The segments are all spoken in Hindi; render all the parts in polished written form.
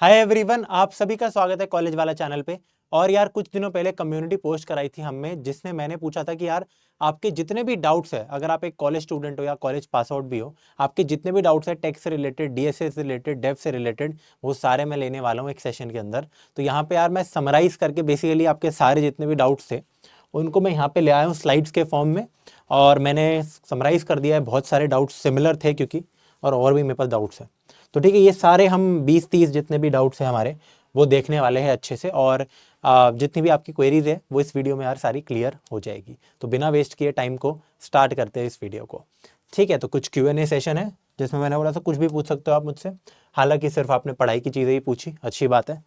हाय एवरीवन, आप सभी का स्वागत है कॉलेज वाला चैनल पे। और यार कुछ दिनों पहले कम्युनिटी पोस्ट कराई थी हमने, जिसने मैंने पूछा था कि यार आपके जितने भी डाउट्स है, अगर आप एक कॉलेज स्टूडेंट हो या कॉलेज पास आउट भी हो, आपके जितने भी डाउट्स है टेक से रिलेटेड, डीएसए से रिलेटेड, डेव से रिलेटेड, वो सारे मैं लेने वाला हूँ एक सेशन के अंदर। तो यहाँ पे यार मैं समराइज करके बेसिकली आपके सारे जितने भी डाउट्स थे उनको मैं यहाँ पे ले आया हूँ स्लाइड्स के फॉर्म में। और मैंने समराइज कर दिया है, बहुत सारे डाउट्स सिमिलर थे क्योंकि, और भी मेरे पास डाउट्स हैं। तो ठीक है, ये सारे हम 20-30 जितने भी डाउट्स हैं हमारे, वो देखने वाले हैं अच्छे से। और जितनी भी आपकी क्वेरीज है वो इस वीडियो में यार सारी क्लियर हो जाएगी। तो बिना वेस्ट किए टाइम को स्टार्ट करते हैं इस वीडियो को। ठीक है, तो कुछ Q&A सेशन है जिसमें मैंने बोला था कुछ भी पूछ सकते हो आप मुझसे। हालांकि सिर्फ आपने पढ़ाई की चीज़ें ही पूछी, अच्छी बात है।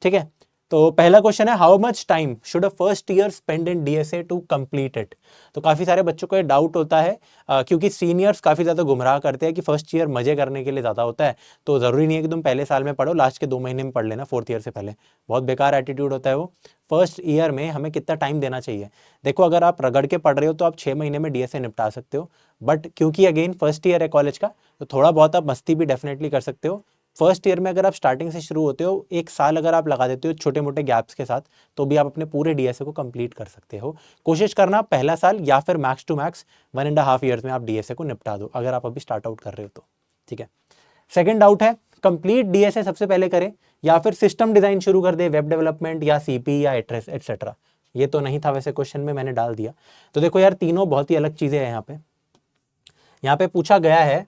ठीक है, तो पहला क्वेश्चन है, how much time should a first year spend in DSA to complete it. तो काफ़ी सारे बच्चों को ये डाउट होता है, क्योंकि सीनियर्स काफ़ी ज़्यादा गुमराह करते हैं कि फर्स्ट ईयर मजे करने के लिए ज़्यादा होता है। तो ज़रूरी नहीं है कि तुम पहले साल में पढ़ो, लास्ट के 2 महीने में पढ़ लेना फोर्थ ईयर से पहले। बहुत बेकार एटीट्यूड होता है वो। फर्स्ट ईयर में हमें कितना टाइम देना चाहिए। देखो, अगर आप रगड़ के पढ़ रहे हो तो आप 6 महीने में डीएसए निपटा सकते हो। बट क्योंकि अगेन फर्स्ट ईयर है कॉलेज का, तो थोड़ा बहुत आप मस्ती भी डेफिनेटली कर सकते हो। फर्स्ट ईयर में अगर आप स्टार्टिंग से शुरू होते हो, 1 साल अगर आप लगा देते हो छोटे मोटे गैप्स के साथ, तो भी आप अपने पूरे डीएसए को कंप्लीट कर सकते हो। कोशिश करना पहला साल या फिर मैक्स टू मैक्स 1.5 ईयर्स में आप डीएसए को निपटा दो, अगर आप अभी स्टार्ट आउट कर रहे हो तो। ठीक है, सेकंड डाउट है, कंप्लीट डीएसए सबसे पहले करें या फिर सिस्टम डिजाइन शुरू कर दे, वेब डेवलपमेंट या सीपी या एटसेट्रा। ये तो नहीं था वैसे क्वेश्चन में, मैंने डाल दिया। तो देखो यार, तीनों बहुत ही अलग चीजें हैं। यहाँ पे पूछा गया है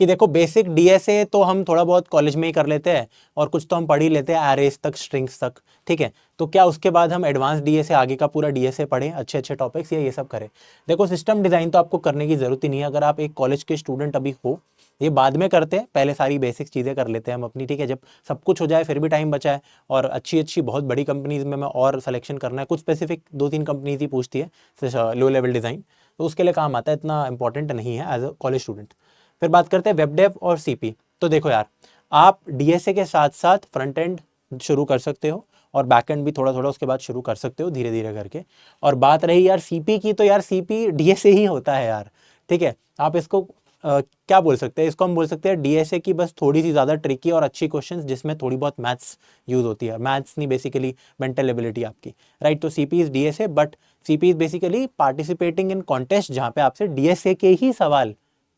कि देखो, बेसिक डीएसए तो हम थोड़ा बहुत कॉलेज में ही कर लेते हैं, और कुछ तो हम पढ़ ही लेते हैं एरेज तक, स्ट्रिंग्स तक। ठीक है, तो क्या उसके बाद हम एडवांस डीएसए, आगे का पूरा डीएसए पढ़ें, अच्छे अच्छे टॉपिक्स, या ये सब करें। देखो, सिस्टम डिजाइन तो आपको करने की जरूरत ही नहीं है अगर आप एक कॉलेज के स्टूडेंट अभी हो। ये बाद में करते हैं, पहले सारी बेसिक चीज़ें कर लेते हैं हम अपनी। ठीक है, जब सब कुछ हो जाए फिर भी टाइम बचा है, और अच्छी अच्छी बहुत बड़ी कंपनीज में मैं और सिलेक्शन करना है, कुछ स्पेसिफिक 2-3 कंपनीज ही पूछती है लो लेवल डिज़ाइन, तो उसके लिए काम आता है, इतना इंपॉर्टेंट नहीं है एज अ कॉलेज स्टूडेंट। फिर बात करते हैं वेब डेव और सीपी। तो देखो यार, आप डीएसए के साथ साथ फ्रंट एंड शुरू कर सकते हो, और बैक एंड भी थोड़ा थोड़ा उसके बाद शुरू कर सकते हो, धीरे धीरे करके। और बात रही यार सीपी की, तो यार सीपी डीएसए ही होता है यार। ठीक है, आप इसको क्या बोल सकते हैं, इसको हम बोल सकते हैं डीएसए की बस थोड़ी सी ज़्यादा ट्रिकी और अच्छी क्वेश्चंस जिसमें थोड़ी बहुत मैथ्स यूज होती है। मैथ्स नहीं, बेसिकली मेंटल एबिलिटी आपकी, राइट। तो CP is DSA, but CP is basically participating in contest, जहाँ पे आपसे डीएसए के ही सवाल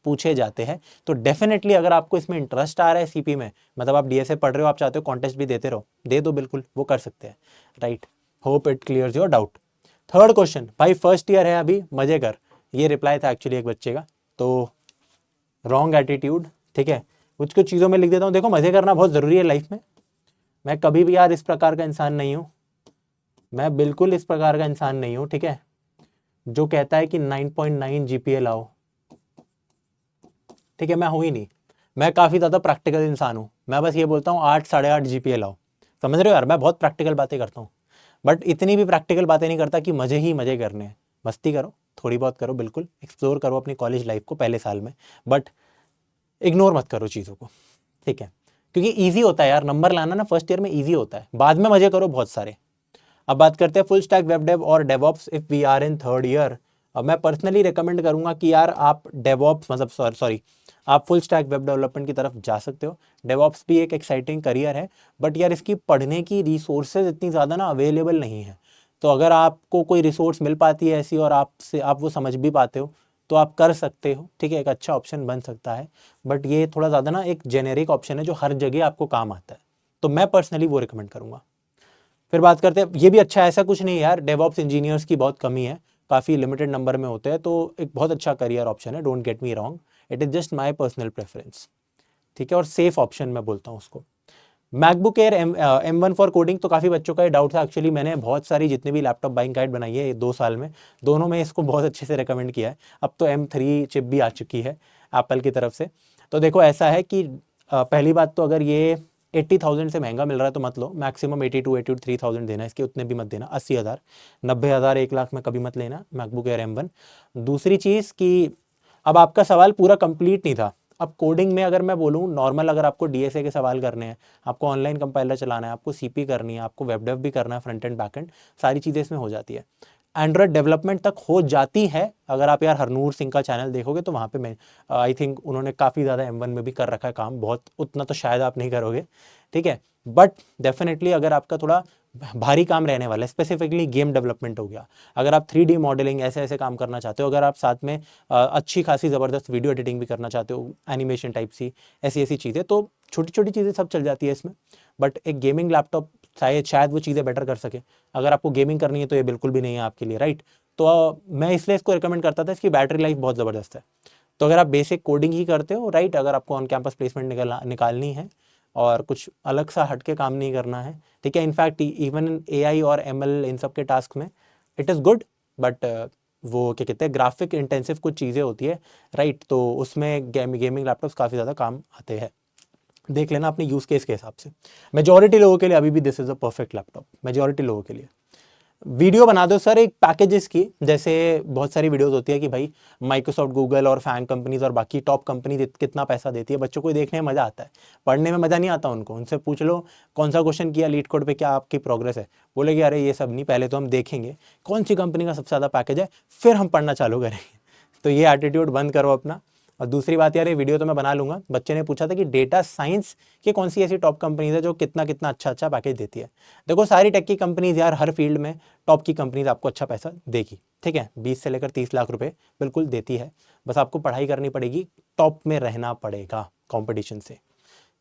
पूछे जाते हैं। तो डेफिनेटली अगर आपको इसमें इंटरेस्ट आ रहा है सीपी में, मतलब आप डीएसए पढ़ रहे हो, आप चाहते हो कॉन्टेस्ट भी देते रहो, दे दो, बिल्कुल वो कर सकते हैं, right. Hope it clears your doubt. Third question, भाई फर्स्ट ईयर है अभी, मजे कर। ये रिप्लाई था एक्चुअली एक बच्चे का, तो रॉन्ग एटीट्यूड। ठीक है, कुछ कुछ चीज़ों में लिख देता हूँ। देखो, मजे करना बहुत ज़रूरी है लाइफ में। मैं कभी भी यार इस प्रकार का इंसान नहीं हूँ, मैं बिल्कुल इस प्रकार का इंसान नहीं हूँ, ठीक है, जो कहता है कि 9.9 जीपीए लाओ। ठीक है, मैं हूँ ही नहीं। मैं काफ़ी ज़्यादा प्रैक्टिकल इंसान हूँ। मैं बस ये बोलता हूँ 8, 8.5 जीपीए लाओ। समझ रहे हो यार, मैं बहुत प्रैक्टिकल बातें करता हूँ, बट इतनी भी प्रैक्टिकल बातें नहीं करता कि मज़े ही मज़े करने हैं। मस्ती करो, थोड़ी बहुत करो, बिल्कुल एक्सप्लोर करो अपनी कॉलेज लाइफ को पहले साल में, बट इग्नोर मत करो चीज़ों को। ठीक है, क्योंकि ईजी होता है यार, नंबर लाना ना फर्स्ट ईयर में ईजी होता है, बाद में मजे करो बहुत सारे। अब बात करते हैं फुल स्टैक वेब डेव और DevOps if we are in third year. अब मैं पर्सनली रिकमेंड करूंगा कि यार आप डेवऑप्स, मतलब सॉरी, आप फुल स्टैक वेब डेवलपमेंट की तरफ जा सकते हो। डेवऑप्स भी एक एक्साइटिंग करियर है, बट यार इसकी पढ़ने की रिसोर्सेज इतनी ज़्यादा ना अवेलेबल नहीं है। तो अगर आपको कोई रिसोर्स मिल पाती है ऐसी, और आपसे आप वो समझ भी पाते हो, तो आप कर सकते हो। ठीक है, एक अच्छा ऑप्शन बन सकता है, बट ये थोड़ा ज़्यादा ना एक जेनेरिक ऑप्शन है जो हर जगह आपको काम आता है। तो मैं पर्सनली वो रिकमेंड करूँगा। फिर बात करते हैं, ये भी अच्छा है, ऐसा कुछ नहीं है यार, डेवऑप्स इंजीनियर्स की बहुत कमी है, काफ़ी लिमिटेड नंबर में होते हैं, तो एक बहुत अच्छा करियर ऑप्शन है, don't get me wrong, it is just my personal preference. ठीक है, और सेफ ऑप्शन मैं बोलता हूँ उसको। MacBook air M1 for coding, तो काफ़ी बच्चों का ये डाउट था। एक्चुअली मैंने बहुत सारी जितनी भी लैपटॉप बाइंग गाइड बनाई है 2 साल में, दोनों में इसको बहुत अच्छे से रिकमेंड किया है। अब तो M3 चिप भी आ चुकी है एप्पल की तरफ से। तो देखो, ऐसा है कि पहली बात तो अगर ये 80,000 से महंगा मिल रहा है तो मत लो, मैक्सिमम 82-83,000 देना, इसके उतने भी मत देना, 80,000, 90,000, 1 लाख में कभी मत लेना मैकबुक एयर M1। दूसरी चीज़ कि अब आपका सवाल पूरा कंप्लीट नहीं था। अब कोडिंग में अगर मैं बोलूँ नॉर्मल, अगर आपको डीएसए के सवाल करने हैं, आपको ऑनलाइन कंपाइलर चलाना है, आपको सीपी करनी है, आपको वेब डेव भी करना है, फ्रंट एंड बैक एंड, सारी चीज़ें इसमें हो जाती है। एंड्रॉयड डेवलपमेंट तक हो जाती है। अगर आप यार हरनूर सिंह का चैनल देखोगे तो वहाँ पे मैं आई थिंक उन्होंने काफ़ी ज़्यादा M1 में भी कर रखा है काम, बहुत उतना तो शायद आप नहीं करोगे, ठीक है, बट डेफिनेटली अगर आपका थोड़ा भारी काम रहने वाला है, स्पेसिफिकली गेम डेवलपमेंट हो गया, अगर आप 3D मॉडलिंग ऐसे ऐसे काम करना चाहते हो, अगर आप साथ में अच्छी खासी ज़बरदस्त वीडियो एडिटिंग भी करना चाहते हो, एनिमेशन टाइप सी ऐसी ऐसी चीज़ें, तो छोटी छोटी चीज़ें सब चल जाती है इसमें। बट एक गेमिंग लैपटॉप शायद वो चीज़ें बेटर कर सके। अगर आपको गेमिंग करनी है तो ये बिल्कुल भी नहीं है आपके लिए, राइट। तो मैं इसलिए इसको रिकमेंड करता था, इसकी बैटरी लाइफ बहुत ज़बरदस्त है। तो अगर आप बेसिक कोडिंग ही करते हो, राइट, अगर आपको ऑन कैंपस प्लेसमेंट निकालनी है और कुछ अलग सा हट के काम नहीं करना है, ठीक है, इनफैक्ट इवन AI और ML इन सब के टास्क में इट इज़ गुड, बट वो क्या कहते हैं, ग्राफिक इंटेंसिव कुछ चीज़ें होती है, राइट, तो उसमें गेमिंग लैपटॉप्स काफ़ी ज़्यादा काम आते हैं। देख लेना अपने यूज़ केस के हिसाब से। मेजॉरिटी लोगों के लिए अभी भी this is a perfect laptop, majority लोगों के लिए। वीडियो बना दो सर एक पैकेजेस की, जैसे बहुत सारी वीडियोस होती है कि भाई माइक्रोसॉफ्ट, गूगल और फैंग कंपनीज और बाकी टॉप कंपनीज कितना पैसा देती है, बच्चों को देखने में मज़ा आता है, पढ़ने में मज़ा नहीं आता उनको। उनसे पूछ लो कौन सा क्वेश्चन किया लीड कोड पे, क्या आपकी प्रोग्रेस है, बोलेगी अरे ये सब नहीं, पहले तो हम देखेंगे कौन सी कंपनी का सबसे ज़्यादा पैकेज है, फिर हम पढ़ना चालू करेंगे। तो ये एटीट्यूड बंद करो अपना। और दूसरी बात यार, ये वीडियो तो मैं बना लूंगा। बच्चे ने पूछा था कि डेटा साइंस की कौन सी ऐसी टॉप कंपनीज है जो कितना कितना अच्छा अच्छा पैकेज देती है। देखो सारी टेक की कंपनीज यार, हर फील्ड में टॉप की कंपनीज आपको अच्छा पैसा देगी, ठीक है, 20 से लेकर 30 लाख रुपए बिल्कुल देती है। बस आपको पढ़ाई करनी पड़ेगी, टॉप में रहना पड़ेगा कॉम्पिटिशन से,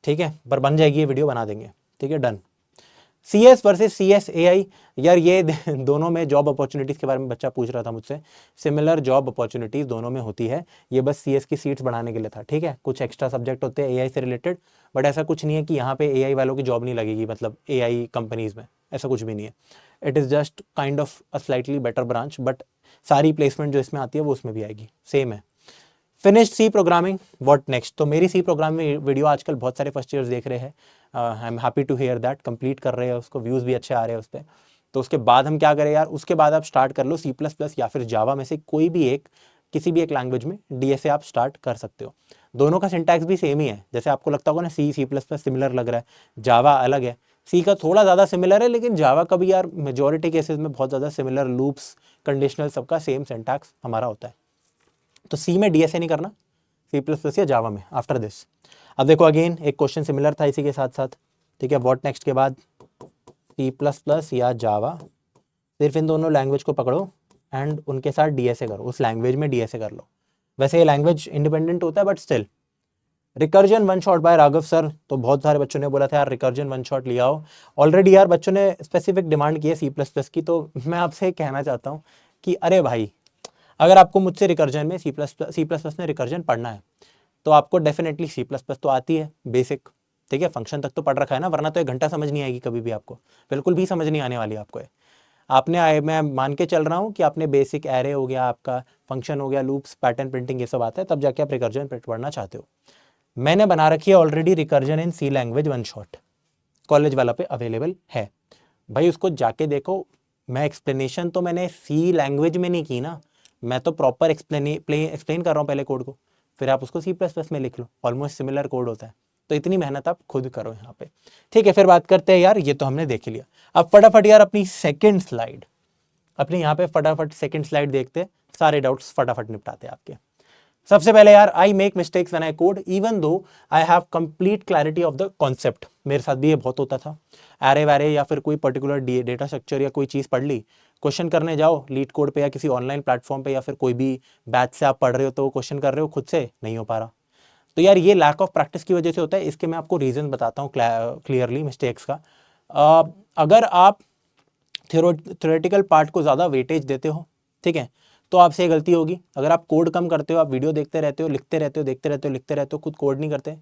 ठीक है। पर बन जाएगी ये वीडियो, बना देंगे, ठीक है, डन। CS वर्सेस CSAI, यार ये दोनों में जॉब अपॉर्चुनिटीज़ के बारे में बच्चा पूछ रहा था मुझसे। सिमिलर जॉब अपॉर्चुनिटीज़ दोनों में होती है, ये बस CS की सीट्स बढ़ाने के लिए था, ठीक है। कुछ एक्स्ट्रा सब्जेक्ट होते हैं AI से रिलेटेड, बट ऐसा कुछ नहीं है कि यहाँ पे AI वालों की जॉब नहीं लगेगी, मतलब AI कंपनीज़ में ऐसा कुछ भी नहीं है। It is just kind of a slightly better branch, but सारी प्लेसमेंट जो इसमें आती है वो उसमें भी आएगी, सेम है। Finish C programming, what next. तो मेरी सी प्रोग्रामिंग वीडियो आजकल बहुत सारे फर्स्ट ईयर्स देख रहे हैं, I am happy to hear that, complete कर रहे हैं उसको, व्यूज़ भी अच्छे आ रहे हैं उस पर। तो उसके बाद हम क्या करें यार, उसके बाद आप स्टार्ट कर लो C++ या फिर जावा में से कोई भी एक, किसी भी एक लैंग्वेज में DSA आप स्टार्ट कर सकते हो। दोनों का सिंटैक्स भी सेम ही है, जैसे आपको लगता होगा ना C++ सिमिलर लग रहा है, जावा अलग है। सी का थोड़ा ज़्यादा सिमिलर है, लेकिन जावा का भी यार मेजोरिटी केसेस में बहुत ज़्यादा सिमिलर, लूप्स, कंडीशनल, सबका सेम सिंटैक्स हमारा होता है। तो सी में DSA नहीं करना, C++ या जावा में आफ्टर दिस। अब देखो अगेन एक क्वेश्चन सिमिलर था इसी के साथ साथ, ठीक है, व्हाट नेक्स्ट के बाद C++ या जावा, सिर्फ इन दोनों लैंग्वेज को पकड़ो एंड उनके साथ DSA करो, उस लैंग्वेज में DSA कर लो। वैसे ये लैंग्वेज इंडिपेंडेंट होता है, but still. Recursion one shot by Raghav sir, तो बहुत सारे बच्चों ने बोला था यार रिकर्जन वन शॉट लिया हो, ऑलरेडी यार बच्चों ने स्पेसिफिक डिमांड की है C++ की। तो मैं आपसे कहना चाहता हूँ कि अरे भाई, अगर आपको मुझसे रिकर्जन में C++ में रिकर्जन पढ़ना है तो आपको डेफिनेटली C++ तो आती है बेसिक, ठीक है, फंक्शन तक तो पढ़ रखा है ना, वरना तो 1 घंटा समझ नहीं आएगी कभी भी आपको, बिल्कुल भी समझ नहीं आने वाली आपको है। मैं मान के चल रहा हूँ कि आपने बेसिक एरे हो गया, आपका फंक्शन हो गया, लूप्स, पैटर्न प्रिंटिंग, ये सब आता है, तब जाके आप रिकर्जन पढ़ना चाहते हो। मैंने बना रखी है ऑलरेडी रिकर्जन इन C language one shot, college वाला पे अवेलेबल है भाई, उसको जाके देखो। मैं एक्सप्लेनेशन तो मैंने C लैंग्वेज में नहीं की ना, मैं तो प्रॉपर एक्सप्लेन कर रहा हूँ पहले कोड को, फिर आप उसको C++ में लिख लो, ऑलमोस्ट सिमिलर कोड होता है। तो इतनी मेहनत आप खुद करो यहाँ पे, ठीक है। फिर बात करते हैं यार, ये तो हमने देख लिया, अब फटाफट यार अपनी सेकंड स्लाइड, अपने यहाँ पे फटाफट सेकंड स्लाइड देखते, सारे डाउट्स फटाफट निपटाते आपके। सबसे पहले यार, I make mistakes when I code even though I have complete clarity of the concept. मेरे साथ भी ये बहुत होता था, एरे वैरे या फिर कोई पर्टिकुलर डेटा स्ट्रक्चर या कोई चीज़ पढ़ ली, क्वेश्चन करने जाओ लीड कोड पे या किसी ऑनलाइन प्लेटफॉर्म पे या फिर कोई भी बैच से आप पढ़ रहे हो तो क्वेश्चन कर रहे हो, खुद से नहीं हो पा रहा। तो यार ये लैक ऑफ प्रैक्टिस की वजह से होता है। इसके मैं आपको रीज़न बताता हूँ क्लियरली मिस्टेक्स का। अगर आप थ्योरेटिकल पार्ट को ज़्यादा वेटेज देते हो, ठीक है, तो आपसे गलती होगी। अगर आप कोड कम करते हो, आप वीडियो देखते रहते हो, लिखते रहते हो, देखते रहते हो, लिखते रहते हो, खुद कोड नहीं करते,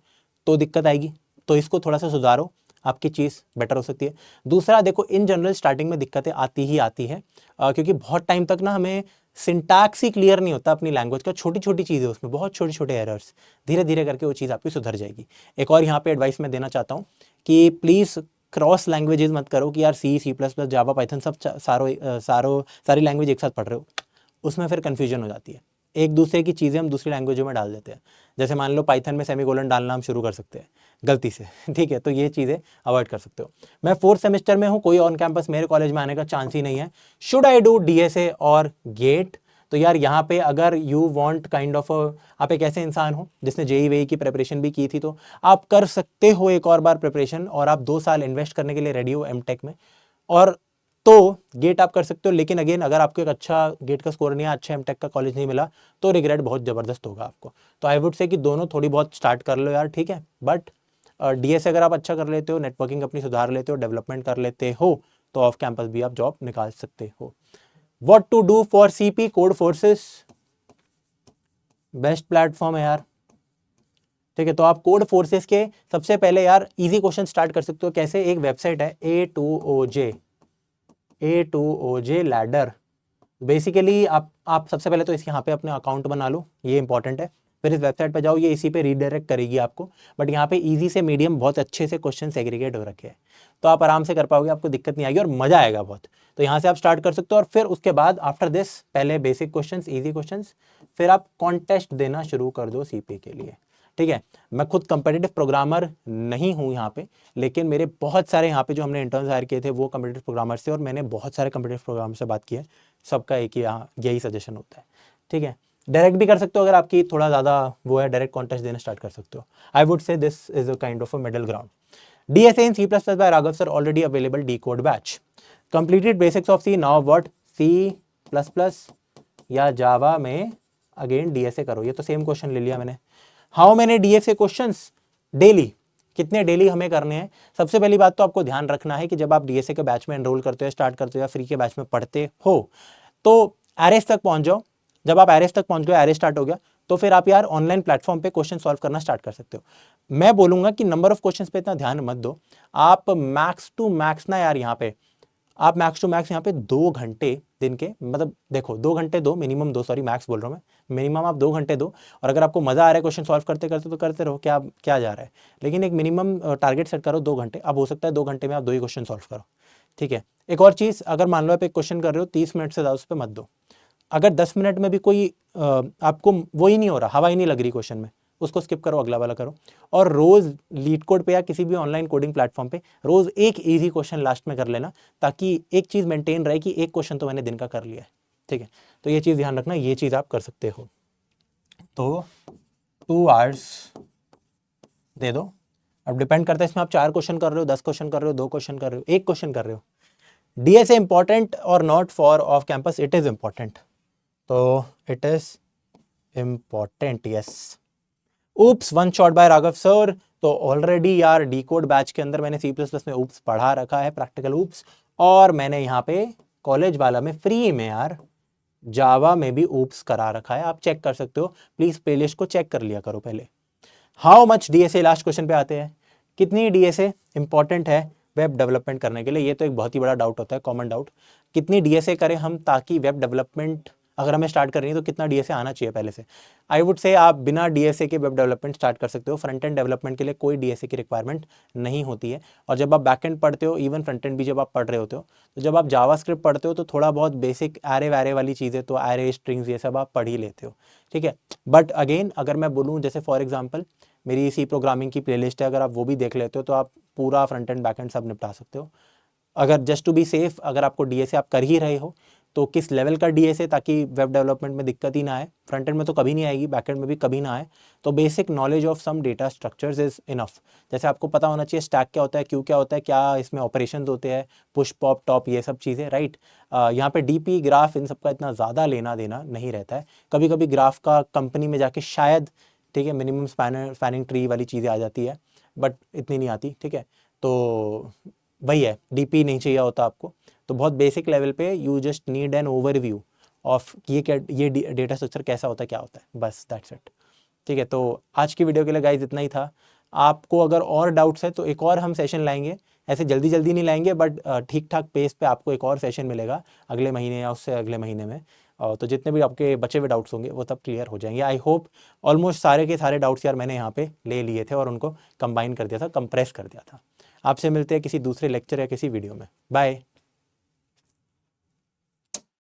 तो दिक्कत आएगी। तो इसको थोड़ा सा सुधारो, आपकी चीज़ बेटर हो सकती है। दूसरा देखो, इन जनरल स्टार्टिंग में दिक्कतें आती ही आती है, क्योंकि बहुत टाइम तक ना हमें सिंटैक्स ही क्लियर नहीं होता अपनी लैंग्वेज का, छोटी छोटी चीज़ें उसमें, बहुत छोटे छोटे एरर्स, धीरे धीरे करके वो चीज़ आपकी सुधर जाएगी। एक और यहाँ पे एडवाइस मैं देना चाहता हूँ कि प्लीज़ क्रॉस लैंग्वेजेस मत करो कि यार C++, जावा, पाइथन सब सारी लैंग्वेज एक साथ पढ़ रहे हो, उसमें फिर कन्फ्यूजन हो जाती है। एक दूसरे की चीज़ें हम दूसरी लैंग्वेजों में डाल देते हैं। जैसे मान लो पाइथन में सेमीकोलन डालना हम शुरू कर सकते हैं गलती से, ठीक है, तो ये चीज़ें अवॉइड कर सकते हो। मैं 4th सेमेस्टर में हूँ, कोई ऑन कैंपस मेरे कॉलेज में आने का चांस ही नहीं है। शुड आई डू डीएसए और गेट? तो यार यहाँ पे अगर यू वांट काइंड ऑफ, आप एक ऐसे इंसान हो जिसने जेई वेई की प्रिपरेशन भी की थी, तो आप कर सकते हो एक और बार प्रिपरेशन, और आप 2 साल इन्वेस्ट करने के लिए रेडी हो एमटेक में, और तो गेट आप कर सकते हो। लेकिन अगेन अगर आपको एक अच्छा गेट का स्कोर नहीं है, अच्छा एमटेक का कॉलेज नहीं मिला, तो रिग्रेट बहुत ज़बरदस्त होगा आपको। तो आई वुड से कि दोनों थोड़ी बहुत स्टार्ट कर लो यार, ठीक है। बट डीएस अगर आप अच्छा कर लेते हो, नेटवर्किंग अपनी सुधार लेते हो, डेवलपमेंट कर लेते हो, तो ऑफ कैंपस भी आप जॉब निकाल सकते हो। What to do for CP? Codeforces best platform है यार, ठीक है। तो आप कोड फोर्सेस के सबसे पहले यार इजी क्वेश्चन स्टार्ट कर सकते हो। कैसे? एक वेबसाइट है A2OJ लैडर। बेसिकली आप सबसे पहले तो इस यहाँ पे अपने अकाउंट बना लो, ये इंपॉर्टेंट है। फिर इस वेबसाइट पे जाओ, ये इसी पे रीडायरेक्ट करेगी आपको। बट यहाँ पे इजी से मीडियम बहुत अच्छे से क्वेश्चन सेग्रीगेट हो रखे हैं, तो आप आराम से कर पाओगे, आपको दिक्कत नहीं आएगी और मजा आएगा बहुत। तो यहाँ से आप स्टार्ट कर सकते हो, और फिर उसके बाद आफ्टर दिस पहले बेसिक क्वेश्चंस, इजी क्वेश्चंस, फिर आप कॉन्टेस्ट देना शुरू कर दो सीपी के लिए, ठीक है। मैं खुद कंपेटिटिव प्रोग्रामर नहीं हूँ यहाँ पे, लेकिन मेरे बहुत सारे यहाँ पे जो हमने इंटर्न्स हायर किए थे वो कंपेटिटिव प्रोग्रामर से, और मैंने बहुत सारे कंपेटिटिव प्रोग्रामर से बात की है, सबका एक ही यहाँ यही सजेशन होता है, ठीक है। डायरेक्ट भी कर सकते हो, अगर आपकी थोड़ा ज़्यादा वो है, डायरेक्ट कॉन्टेस्ट देना स्टार्ट कर सकते हो। I would say this is a kind of a middle ground. DSA in C++ by Raghav sir, already available decode batch. Completed basics of C, now what? C++ या जावा में अगेन DSA करो। ये तो सेम क्वेश्चन ले लिया मैंने। How many DSA questions daily? कितने डेली हमें करने हैं? सबसे पहली बात तो आपको ध्यान रखना है कि जब आप DSA के बैच में एनरोल करते हो, स्टार्ट करते हो या फ्री के बैच में पढ़ते हो, तो एरेस तक पहुंच जाओ। जब आप एरेस तक पहुंच गए, एरेस स्टार्ट हो गया, तो फिर आप यार ऑनलाइन प्लेटफॉर्म पे क्वेश्चन सॉल्व करना स्टार्ट कर सकते हो। मैं बोलूंगा कि नंबर ऑफ क्वेश्चंस पे इतना ध्यान मत दो, आप मैक्स टू मैक्स ना यार, यहाँ पे आप मैक्स टू मैक्स यहाँ पे 2 घंटे दिन के, मतलब देखो 2 घंटे दो, मिनिमम 2, सॉरी मैक्स बोल रहा हूँ मैं, मिनिमम आप 2 घंटे दो। और अगर आपको मजा आ रहा है क्वेश्चन सॉल्व करते करते तो करते रहो, क्या क्या जा रहा है, लेकिन एक मिनिमम टारगेट सेट करो 2 घंटे। अब हो सकता है 2 घंटे में आप 2 ही क्वेश्चन सॉल्व करो, ठीक है। एक और चीज़, अगर मान लो आप एक क्वेश्चन कर रहे हो 30 मिनट से ज़्यादा उस पर मत दो। अगर 10 मिनट में भी कोई आपको वो ही नहीं हो रहा, हवा ही नहीं लग रही क्वेश्चन में, उसको स्किप करो, अगला वाला करो। और रोज लीड कोड पे या किसी भी ऑनलाइन कोडिंग प्लेटफॉर्म पे रोज एक इजी क्वेश्चन लास्ट में कर लेना, ताकि एक चीज मेंटेन रहे कि एक क्वेश्चन तो मैंने दिन का कर लिया है, ठीक है। तो ये चीज ध्यान रखना, ये चीज आप कर सकते हो। तो 2 आवर्स दे दो। अब डिपेंड करता है इसमें आप 4 क्वेश्चन कर रहे हो, 10 क्वेश्चन कर रहे हो, 2 क्वेश्चन कर रहे हो, 1 क्वेश्चन कर रहे हो। DSA इंपॉर्टेंट और not for off campus? It is important. तो it is important, yes. Oops one shot by Raghav sir. तो ऑलरेडी यार डीकोड बैच के अंदर मैंने C++ में ऊप्स पढ़ा रखा है, प्रैक्टिकल ऊप्स, और मैंने यहाँ पे कॉलेज वाला में फ्री में यार जावा में भी ऊप्स करा रखा है, आप चेक कर सकते हो। प्लीज प्लेलिस्ट को चेक कर लिया करो पहले। How much DSA, last question पे आते हैं, कितनी DSA इंपॉर्टेंट है वेब डेवलपमेंट करने के लिए? ये तो एक बहुत ही बड़ा डाउट होता है, कॉमन डाउट। कितनी DSA करें हम ताकि वेब डेवलपमेंट अगर हमें स्टार्ट करनी है तो कितना DSA आना चाहिए पहले से? आई वुड से आप बिना DSA के वेब डेवलपमेंट स्टार्ट कर सकते हो। फ्रंट एंड डेवलपमेंट के लिए कोई DSA की रिक्वायरमेंट नहीं होती है। और जब आप बैक एंड पढ़ते हो, इवन फ्रंट एंड भी जब आप पढ़ रहे होते हो, तो जब आप जावास्क्रिप्ट पढ़ते हो तो थोड़ा बहुत बेसिक एरे वैरे वाली चीज़ें, तो एरे स्ट्रिंग्स ये सब आप पढ़ ही लेते हो, ठीक है। बट अगेन अगर मैं बोलूँ, जैसे फॉर एग्जाम्पल मेरी सी प्रोग्रामिंग की प्लेलिस्ट है, अगर आप वो भी देख लेते हो तो आप पूरा फ्रंट एंड बैक एंड सब निपटा सकते हो। अगर जस्ट टू बी सेफ, अगर आपको DSA आप कर ही रहे हो, तो किस लेवल का DSA, ताकि वेब डेवलपमेंट में दिक्कत ही ना आए। फ्रंट एंड में तो कभी नहीं आएगी, बैक एंड में भी कभी ना आए। तो basic knowledge of some data structures is enough. जैसे आपको पता होना चाहिए स्टैक क्या होता है, क्यू क्या होता है, क्या इसमें ऑपरेशन होते हैं, पुश पॉप टॉप, ये सब चीज़ें, राइट। यहाँ पे DP ग्राफ इन सब का इतना ज़्यादा लेना देना नहीं रहता है। कभी कभी ग्राफ का कंपनी में जाके शायद, ठीक है, मिनिमम स्पैनिंग ट्री वाली चीज़ें आ जाती है, बट इतनी नहीं आती, ठीक है। तो वही है, DP नहीं चाहिए होता आपको। तो बहुत बेसिक लेवल पे you just need an overview of ये डेटा स्ट्रक्चर कैसा होता है, क्या होता है, बस दैट्स इट, ठीक है। तो आज की वीडियो के लिए गाइज इतना ही था। आपको अगर और डाउट्स है तो एक और हम सेशन लाएंगे, ऐसे जल्दी जल्दी नहीं लाएंगे, बट ठीक ठाक पेस पे आपको एक और सेशन मिलेगा अगले महीने या उससे अगले महीने में। तो जितने भी आपके बचे हुए डाउट्स होंगे वो तब क्लियर हो जाएंगे। आई होप ऑलमोस्ट सारे के सारे डाउट्स यार मैंने यहाँ पे ले लिए थे और उनको कंबाइन कर दिया था, कंप्रेस कर दिया था। आपसे मिलते हैं किसी दूसरे लेक्चर या किसी वीडियो में। बाय।